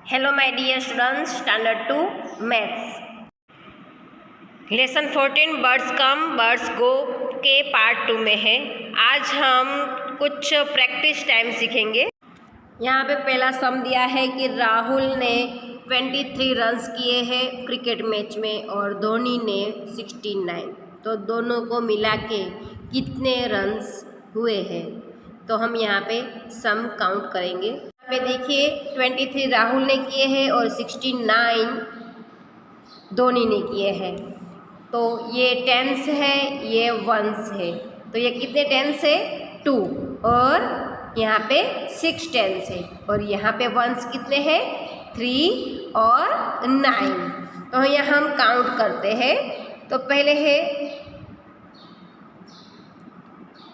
Hello my dear students, standard 2 maths lesson 14 birds come birds go के part 2 में है। आज हम कुछ प्रैक्टिस टाइम सीखेंगे। यहाँ पे पहला सम दिया है कि राहुल ने 23 रन्स किए हैं क्रिकेट मैच में और धोनी ने 69, तो दोनों को मिला के कितने रन्स हुए हैं, तो हम यहाँ पे सम काउंट करेंगे। यहाँ पे देखिए 23 राहुल ने किए हैं और 69 धोनी ने किए हैं, तो ये टेंस है, ये वंस है, तो ये कितने टेंस है 2 और यहाँ पे 6 टेंस है और यहाँ पे वंस कितने हैं 3 और 9। तो यहाँ हम काउंट करते हैं। तो पहले है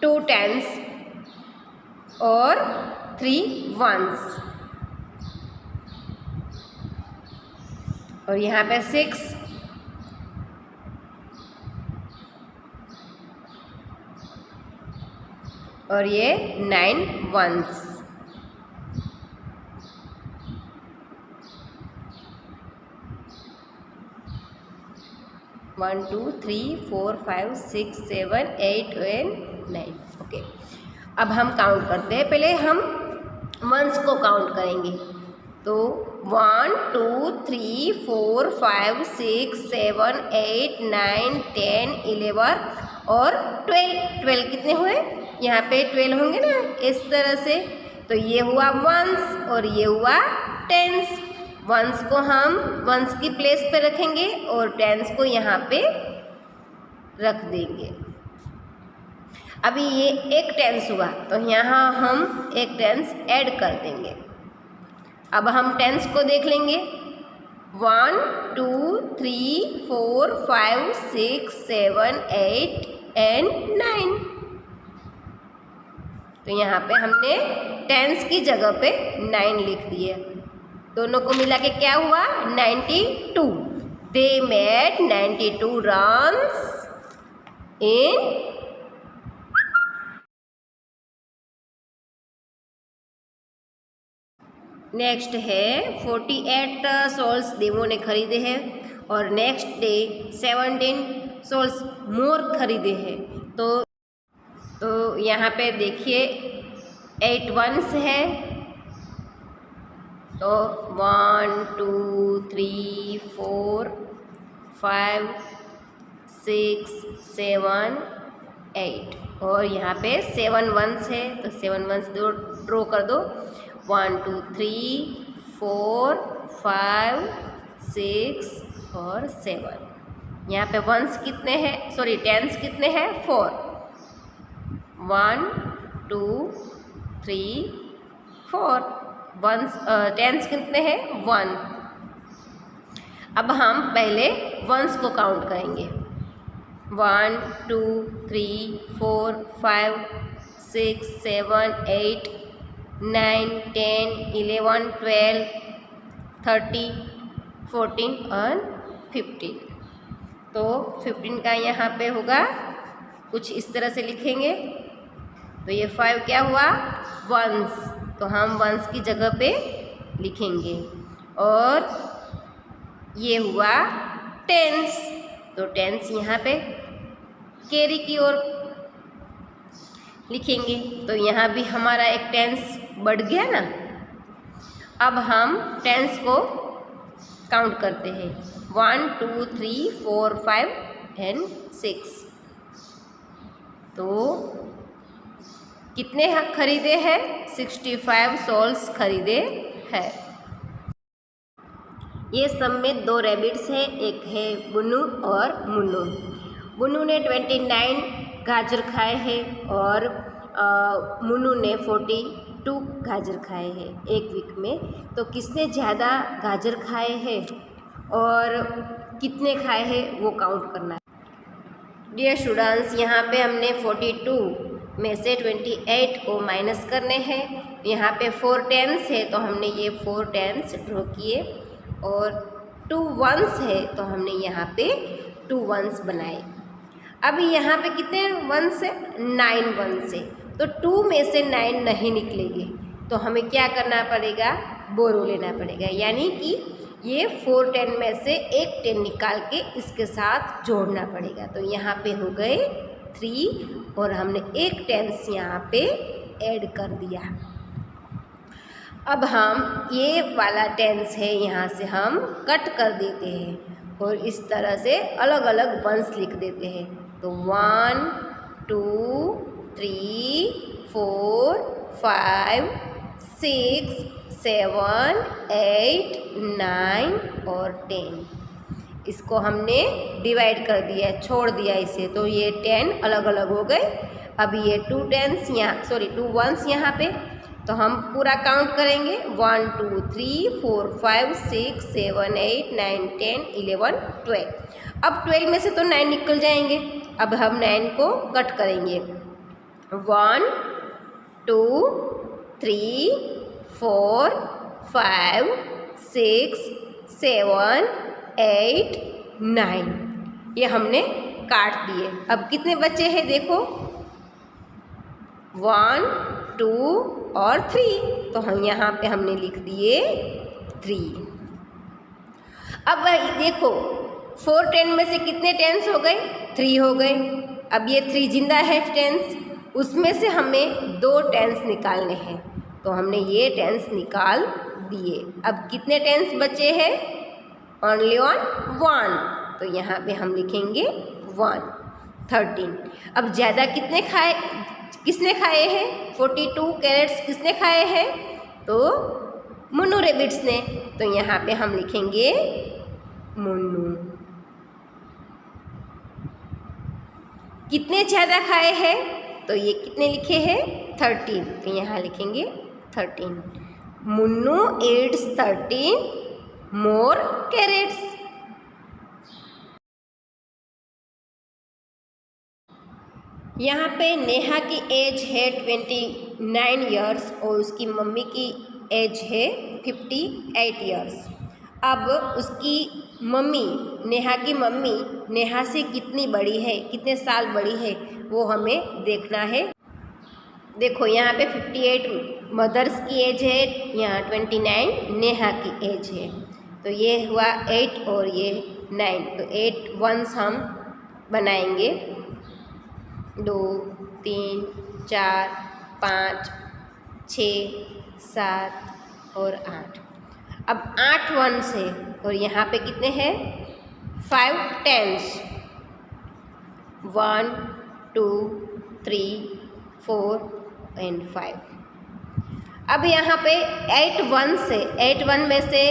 2 टेंस और 3 वंस और यहाँ पे 6 और ये 9 वंस। One 2 3 4 5 6 7 8 and 9। ओके, अब हम काउंट करते हैं। पहले हम वंस को काउंट करेंगे, तो 1 2 3 4 5 6 7 8 9 10 11 और 12 कितने हुए, यहाँ पे 12 होंगे ना इस तरह से। तो ये हुआ वंस और ये हुआ टेंस। वंस को हम वंस की प्लेस पे रखेंगे और टेंस को यहाँ पे रख देंगे। अभी ये एक टेंस हुआ, तो यहाँ हम एक टेंस ऐड कर देंगे। अब हम टेंस को देख लेंगे, 1 2 3 4 5 6 7 8 एंड 9। तो यहाँ पे हमने टेंस की जगह पे 9 लिख दिए। दोनों को मिला के क्या हुआ 92। They made 92 runs in next है 48 सोल्स देवो ने खरीदे हैं और नेक्स्ट डे 17 सोल्स मोर खरीदे हैं। तो यहाँ पे देखिए 8 वंस है, तो 1 2 3 4 5 6 7 8 और यहाँ पे 7 वंस है, तो 7 वंस दो ड्रॉ कर दो। 1 2 3 4 5 6 और 7। यहाँ पे वंस कितने हैं, सॉरी टेंस कितने हैं 4। 1 2 3 4 वंस टेंस कितने हैं 1। अब हम पहले वंस को काउंट करेंगे। 1 2 3 4 5 6 7 8 9 10 11 12 13 14 और 15। तो 15 का यहाँ पे होगा कुछ इस तरह से लिखेंगे। तो ये 5 क्या हुआ वंस, तो हम वंस की जगह पे लिखेंगे। और ये हुआ टेंस, तो टेंस यहाँ पे कैरी की ओर लिखेंगे। तो यहाँ भी हमारा एक टेंस बढ़ गया ना। अब हम टेंस को काउंट करते हैं, 1 2 3 4 5 एंड 6। तो कितने खरीदे हैं 65 सोल्स खरीदे हैं। ये सब में 2 रैबिट्स हैं, एक है बुन्नू और मुन्नू। बुन्नू ने 29 गाजर खाए हैं और मुन्नू ने 42 गाजर खाए हैं एक वीक में। तो किसने ज़्यादा गाजर खाए हैं और कितने खाए हैं वो काउंट करना है। डियर स्टूडेंट्स, यहाँ पे हमने 42 में से 28 को माइनस करने हैं। यहाँ पे 4 टेंस है, तो हमने ये 4 टेंस ड्रॉ किए और 2 वंस है, तो हमने यहाँ पे 2 वंस बनाए। अभी यहाँ पे कितने वंस है 9 वंस है, तो 2 में से 9 नहीं निकलेंगे, तो हमें क्या करना पड़ेगा बोरो लेना पड़ेगा, यानी कि ये 4 10 में से एक 10 निकाल के इसके साथ जोड़ना पड़ेगा। तो यहाँ पे हो गए 3 और हमने एक 10 यहाँ पे ऐड कर दिया। अब हम ये वाला 10 है यहाँ से हम कट कर देते हैं और इस तरह से अलग अलग वंस लिख देते हैं। तो 1 2 3 4 5 6 7 8 9 और 10। इसको हमने डिवाइड कर दिया, छोड़ दिया इसे, तो ये 10 अलग अलग हो गए। अब ये 2 1s यहाँ पे, तो हम पूरा काउंट करेंगे 1 2 3 4 5 6 7 8 9 10 11 12। अब 12 में से तो 9 निकल जाएंगे। अब हम 9 को कट करेंगे 1 2 3 4 5 6 7 8 9, ये हमने काट दिए। अब कितने बचे हैं देखो, 1 2 और 3, तो हम यहाँ पे हमने लिख दिए 3। अब देखो 4 10 में से कितने 10s हो गए, 3 हो गए। अब ये 3 जिंदा है 10s, उसमें से हमें 2 10s निकालने हैं, तो हमने ये 10s निकाल दिए। अब कितने 10s बचे हैं, ओनली ऑन 1, तो यहाँ पे हम लिखेंगे 1 13। अब ज़्यादा किसने खाए हैं, 42 कैरेट्स किसने खाए हैं, तो मुन्नू रेबिट्स ने, तो यहाँ पे हम लिखेंगे मुन्नू। कितने ज़्यादा खाए हैं, तो ये कितने लिखे हैं 13, तो यहाँ लिखेंगे 13। Munnu eats 13 more carrots। यहाँ पे नेहा की एज है 29 इयर्स और उसकी मम्मी की एज है 58 इयर्स। अब उसकी मम्मी, नेहा की मम्मी नेहा से कितनी बड़ी है, कितने साल बड़ी है, वो हमें देखना है। देखो यहाँ पे 58 मदर्स की एज है, यहाँ 29 नेहा की एज है, तो ये हुआ 8 और ये 9, तो 8 1s हम बनाएंगे, 2 3 4 5 6 7 और 8। अब 8 1s है और यहाँ पे कितने हैं 5 10s, 1 2 3 4 एंड 5। अब यहाँ पे 8 1s है, 8 1 में से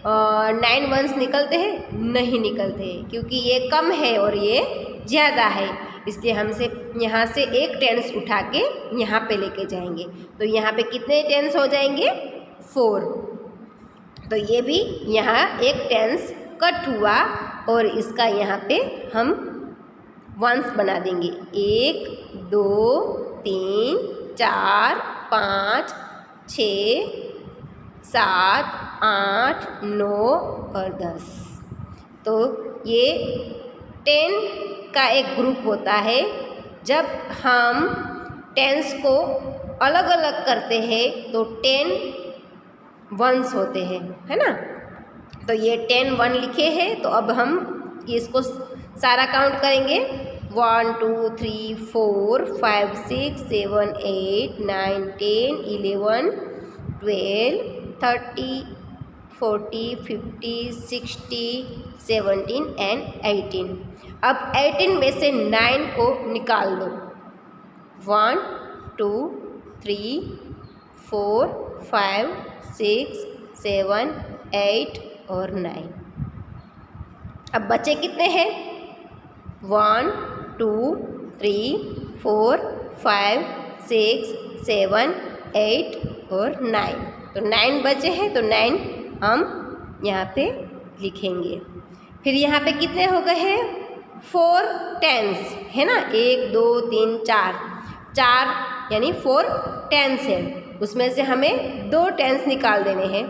9 1s निकलते हैं, नहीं निकलते हैं, क्योंकि ये कम है और ये ज़्यादा है, इसलिए हमसे यहाँ से एक 10s उठा के यहाँ पे लेके जाएंगे। तो यहाँ पे कितने 10s हो जाएंगे 4, तो ये भी यहाँ एक 10s कट हुआ और इसका यहाँ पे हम 1s बना देंगे, 1 2 3 4 5 6 7 8 9 और 10। तो ये 10 का एक ग्रुप होता है। जब हम 10s को अलग अलग करते हैं तो 10 1s होते हैं, है ना। तो ये 10 1 लिखे हैं, तो अब हम इसको सारा काउंट करेंगे, 1 2 3 4 5 6 7 8 9 10 11 12 13 40 50 60 17 एंड 18। अब 18 में से 9 को निकाल दो, 1 2 3 4 5 6 7 8 और 9। अब बचे कितने हैं, 1 2 3 4 5 6 7 8 और 9। तो 9 बचे हैं, तो 9 हम यहाँ पे लिखेंगे। फिर यहाँ पे कितने हो गए हैं 4 10s, है ना, 1 2 3 4 यानी 4 10s है, उसमें से हमें 2 10s निकाल देने हैं।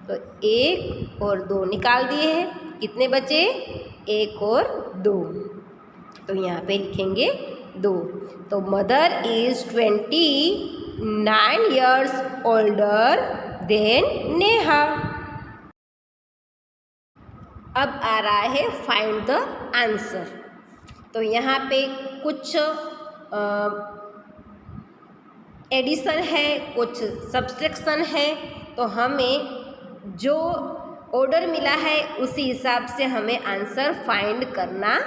तो 1 और 2 निकाल दिए हैं, कितने बचे 1 और 2, तो यहाँ पे लिखेंगे 2। तो mother is 29 years older than Neha. अब आ रहा है फाइंड द आंसर। तो यहाँ पे कुछ एडिशन है, कुछ सब्सट्रैक्शन है, तो हमें जो ऑर्डर मिला है उसी हिसाब से हमें आंसर फाइंड करना।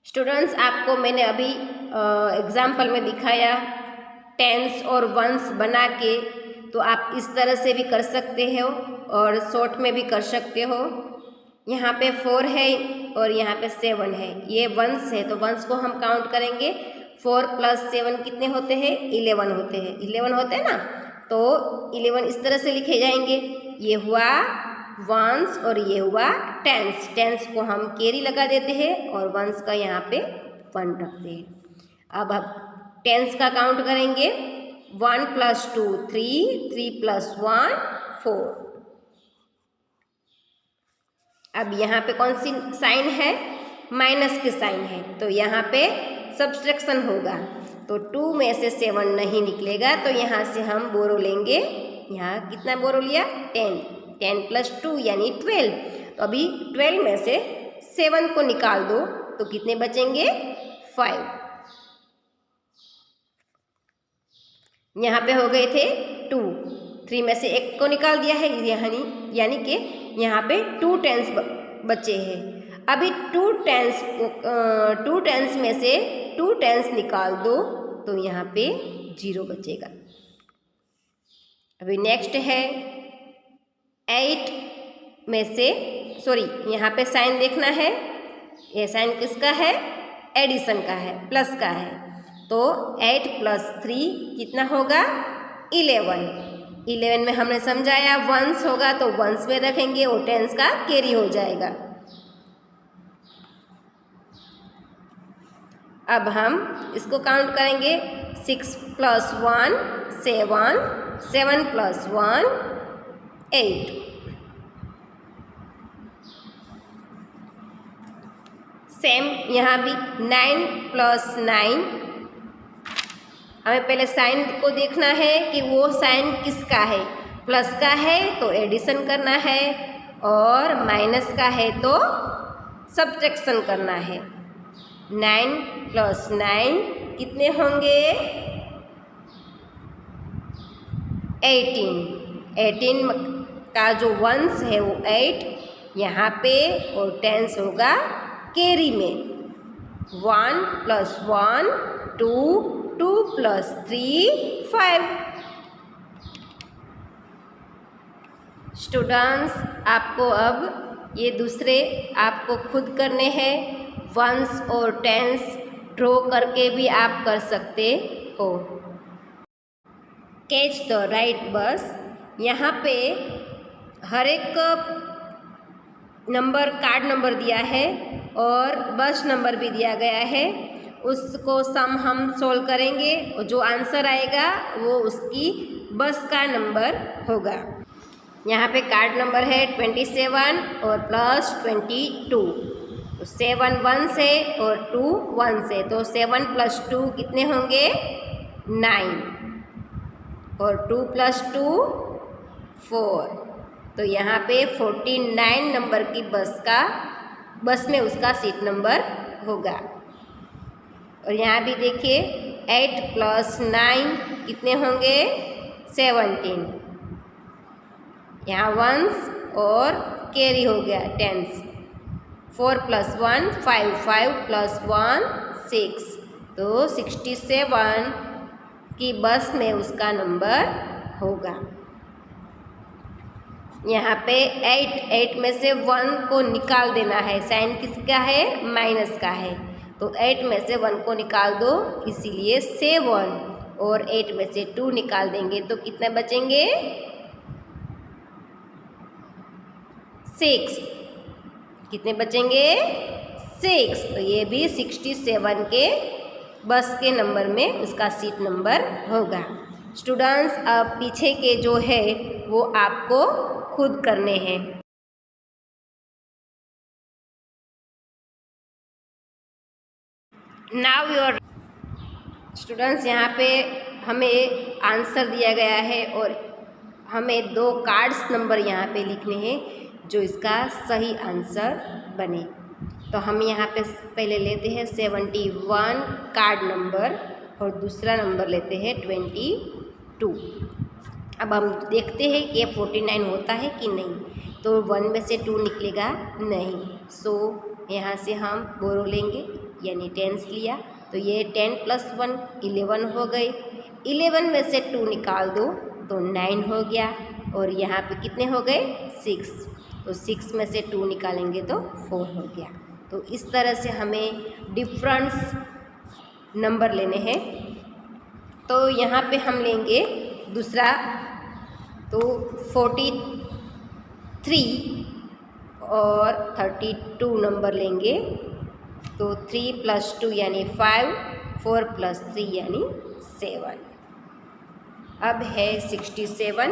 स्टूडेंट्स, आपको मैंने अभी एग्जाम्पल में दिखाया टेंस और वंस बना के, तो आप इस तरह से भी कर सकते हो और शॉर्ट में भी कर सकते हो। यहाँ पे 4 है और यहाँ पे 7 है, ये वंस है, तो वंस को हम काउंट करेंगे। 4 + 7 कितने होते हैं? 11 होते हैं। 11 होते हैं ना, तो 11 इस तरह से लिखे जाएंगे। ये हुआ वंस और ये हुआ टेंस। टेंस को हम कैरी लगा देते हैं और वंस का यहाँ पे 1 रखते हैं। अब टेंस का काउंट करेंगे। 1 + 2 3, 3 + 1 4। अब यहाँ पे कौन सी साइन है? माइनस की साइन है, तो यहाँ पे सब्सट्रैक्शन होगा। तो 2 में से 7 नहीं निकलेगा, तो यहाँ से हम बोरो लेंगे। यहाँ कितना बोरो लिया? 10। 10 + 2 यानी 12। तो अभी 12 में से 7 को निकाल दो, तो कितने बचेंगे? 5। यहाँ पे हो गए थे 2। 3 में से 1 को निकाल दिया है, यानी कि यहाँ पे 2 टेंस बचे हैं। अभी 2 टेंस में से 2 टेंस निकाल दो, तो यहाँ पे 0 बचेगा। अभी नेक्स्ट है 8 में से, सॉरी यहाँ पे साइन देखना है। ये साइन किसका है? एडिशन का है, प्लस का है। तो 8 + 3 कितना होगा? 11। 11 में हमने समझाया वंस होगा तो वंस में रखेंगे और टेंस का कैरी हो जाएगा। अब हम इसको काउंट करेंगे। 6 + 1 7, 7 + 1 8। सेम यहाँ भी 9 + 9। हमें पहले साइन को देखना है कि वो साइन किसका है। प्लस का है तो एडिशन करना है और माइनस का है तो सब्ट्रैक्शन करना है। 9 + 9 कितने होंगे? 18। 18 का जो वंस है वो 8 यहाँ पे और टेंस होगा कैरी में। 1 + 1 2, 2 + 3 5। स्टूडेंट्स, आपको अब ये दूसरे आपको खुद करने हैं। वंस और टेंस ड्रॉ करके भी आप कर सकते हो। कैच द राइट बस। यहाँ पे हर एक नंबर कार्ड नंबर दिया है और बस नंबर भी दिया गया है। उसको सम हम सोल्व करेंगे और जो आंसर आएगा वो उसकी बस का नंबर होगा। यहाँ पे कार्ड नंबर है 27 और प्लस 22। तो 7 1 से और 2 1 से, तो 7 + 2 कितने होंगे? 9 और 2 + 2 4। तो यहाँ पे 49 नंबर की बस में उसका सीट नंबर होगा। और यहाँ भी देखिए 8 + 9 कितने होंगे? 17। यहाँ वंस और कैरी हो गया टेंस। 4 + 1 5, 5 + 1 6। तो 67 की बस में उसका नंबर होगा। यहाँ पे 8 में से 1 को निकाल देना है। साइन किसका है? माइनस का है, तो 8 में से 1 को निकाल दो, इसीलिए 7। और 8 में से 2 निकाल देंगे तो कितने बचेंगे? 6। कितने बचेंगे? 6। तो ये भी 67 के बस के नंबर में उसका सीट नंबर होगा। स्टूडेंट्स, अब पीछे के जो है वो आपको खुद करने हैं। नाउ योर स्टूडेंट्स, यहाँ पे हमें आंसर दिया गया है और हमें 2 कार्ड्स नंबर यहाँ पे लिखने हैं जो इसका सही आंसर बने। तो हम यहाँ पे पहले लेते हैं 71 कार्ड नंबर और दूसरा नंबर लेते हैं 22। अब हम देखते हैं कि ये 49 होता है कि नहीं। तो 1 में से 2 निकलेगा नहीं, सो यहाँ से हम बोरो लेंगे, यानी 10 लिया। तो ये 10 + 1 11 हो गए। 11 में से 2 निकाल दो तो 9 हो गया। और यहाँ पे कितने हो गए 6, तो 6 में से 2 निकालेंगे तो 4 हो गया। तो इस तरह से हमें डिफरेंस नंबर लेने हैं। तो यहाँ पे हम लेंगे दूसरा, तो 43 और 32 नंबर लेंगे। तो 3 + 2 यानी 5, 4 + 3 यानी 7। अब है 67।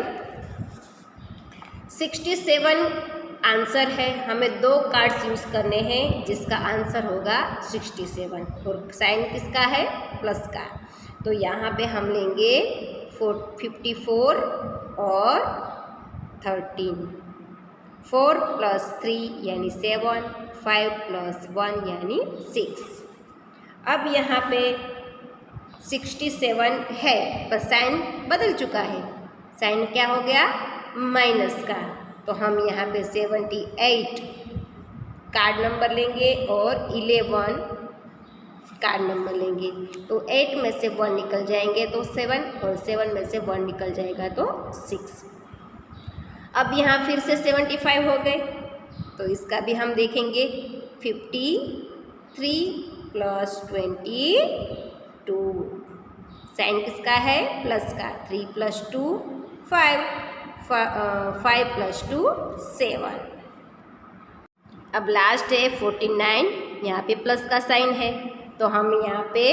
67 आंसर है। हमें 2 कार्ड्स यूज़ करने हैं जिसका आंसर होगा 67 और साइन किसका है प्लस का। तो यहाँ पे हम लेंगे 54 और 13। 4 + 3 यानी 7, 5 + 1 यानी 6। अब यहाँ पे 67 है पर साइन बदल चुका है। साइन क्या हो गया माइनस का। तो हम यहाँ पे 78 कार्ड नंबर लेंगे और 11 कार्ड नंबर लेंगे। तो 8 में से 1 निकल जाएंगे तो 7 और 7 में से 1 निकल जाएगा तो 6। अब यहाँ फिर से 75 हो गए, तो इसका भी हम देखेंगे। 53 + 22 साइन किसका है प्लस का। 3 + 2 5, 5 + 2 7। अब लास्ट है 49, यहाँ पे प्लस का साइन है। तो हम यहाँ पे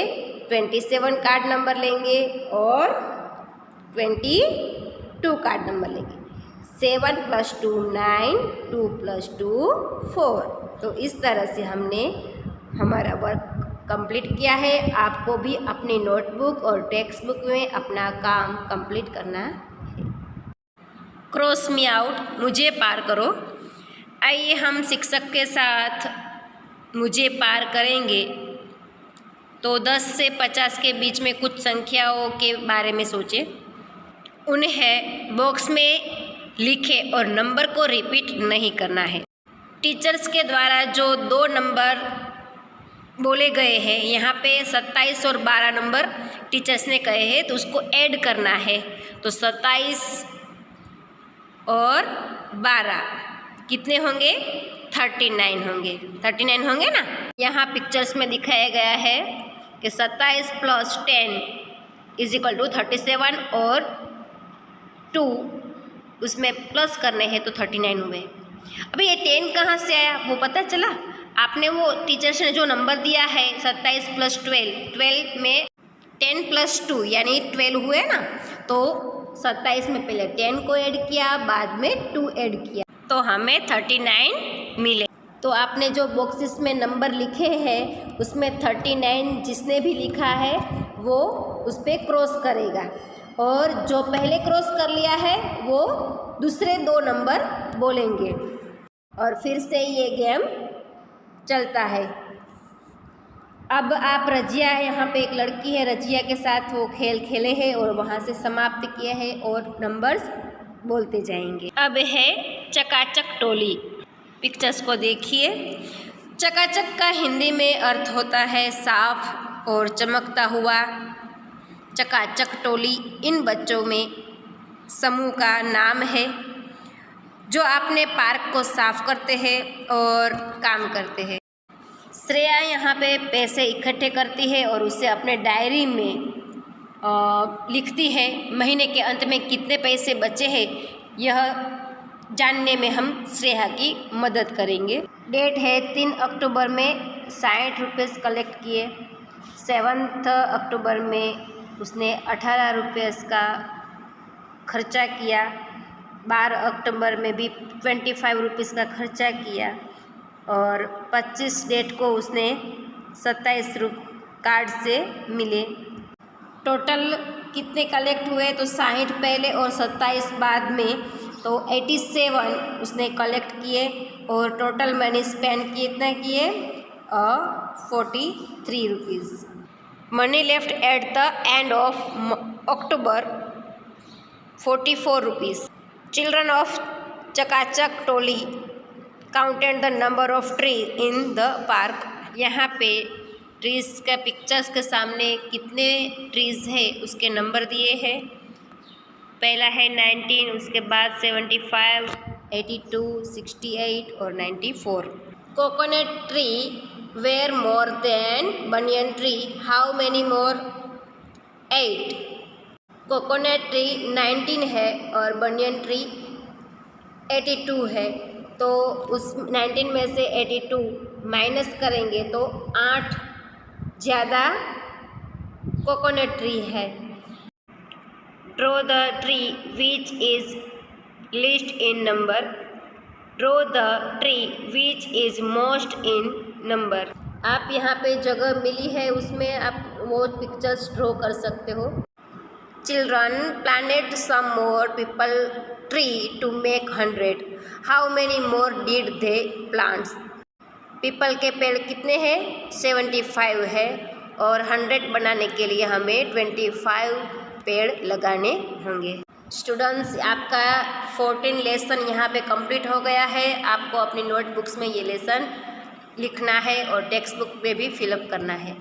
27 कार्ड नंबर लेंगे और 22 कार्ड नंबर लेंगे। 7 + 2 9, 2 + 2 4। तो इस तरह से हमने हमारा वर्क कंप्लीट किया है। आपको भी अपनी नोटबुक और टेक्स्ट बुक में अपना काम कंप्लीट करना है। क्रॉस मी आउट, मुझे पार करो। आइए हम शिक्षक के साथ मुझे पार करेंगे। तो 10 से 50 के बीच में कुछ संख्याओं के बारे में सोचें, उन्हें बॉक्स में लिखें और नंबर को रिपीट नहीं करना है। टीचर्स के द्वारा जो 2 नंबर बोले गए हैं, यहाँ पे 27 और 12 नंबर टीचर्स ने कहे हैं, तो उसको ऐड करना है। तो 27 और 12 कितने होंगे 39 होंगे। 39 होंगे ना। यहाँ पिक्चर्स में दिखाया गया है कि 27 + 10 = 37 और 2 उसमें प्लस करने हैं तो 39 हुए। अभी ये 10 कहाँ से आया वो पता चला? आपने वो टीचर्स ने जो नंबर दिया है 27 + 12, 12 में 10 + 2 यानी 12 हुए ना। तो 27 में पहले 10 को ऐड किया, बाद में 2 ऐड किया, तो हमें 39 मिले। तो आपने जो बॉक्सेस में नंबर लिखे हैं उसमें 39 जिसने भी लिखा है वो उस पर क्रॉस करेगा, और जो पहले क्रॉस कर लिया है वो दूसरे 2 नंबर बोलेंगे, और फिर से ये गेम चलता है। अब आप रजिया, यहाँ पे एक लड़की है, रजिया के साथ वो खेल खेले हैं और वहाँ से समाप्त किए हैं और नंबर्स बोलते जाएंगे। अब है चकाचक टोली। पिक्चर्स को देखिए। चकाचक का हिंदी में अर्थ होता है साफ और चमकता हुआ। चकाचक टोली इन बच्चों में समूह का नाम है जो अपने पार्क को साफ करते हैं और काम करते हैं। श्रेया यहाँ पे पैसे इकट्ठे करती है और उसे अपने डायरी में लिखती है। महीने के अंत में कितने पैसे बचे हैं यह जानने में हम श्रेया की मदद करेंगे। डेट है 3 अक्टूबर में 60 रुपये कलेक्ट किए। 7 अक्टूबर में उसने 18 रुपये का खर्चा किया। 12 अक्टूबर में भी 25 रुपीज़ का खर्चा किया, और 25 डेट को उसने 27 कार्ड से मिले। टोटल कितने कलेक्ट हुए, तो 60 पहले और 27 बाद में, तो 87 उसने कलेक्ट किए और टोटल मनी स्पेंड कितना किए 43 rupees. Money left at the end of October 44 rupees. Children of चकाचक टोली counted the number of tree in the park. यहाँ पे ट्रीज़ का पिक्चर्स के सामने कितने ट्रीज़ है उसके नंबर दिए हैं। पहला है 19, उसके बाद 75, 82, 68 और 94। Coconut tree were more than banyan tree, how many more? 8। Coconut tree 19 है और बनियन ट्री 82 है, तो उस 19 में से 82 माइनस करेंगे तो 8 ज़्यादा कोकोनट ट्री है। Draw the tree which is list in number, draw the tree which is most in number. आप यहाँ पे जगह मिली है उसमें आप वो पिक्चर्स ड्रॉ कर सकते हो। Children planted some more peepal tree to make 100, how many more did they plants? पीपल के पेड़ कितने हैं? 75 है और 100 बनाने के लिए हमें 25 पेड़ लगाने होंगे। स्टूडेंट्स, आपका 14 लेसन यहाँ पे कंप्लीट हो गया है। आपको अपनी नोटबुक्स में ये लेसन लिखना है और टेक्स्ट बुक में भी फिलअप करना है।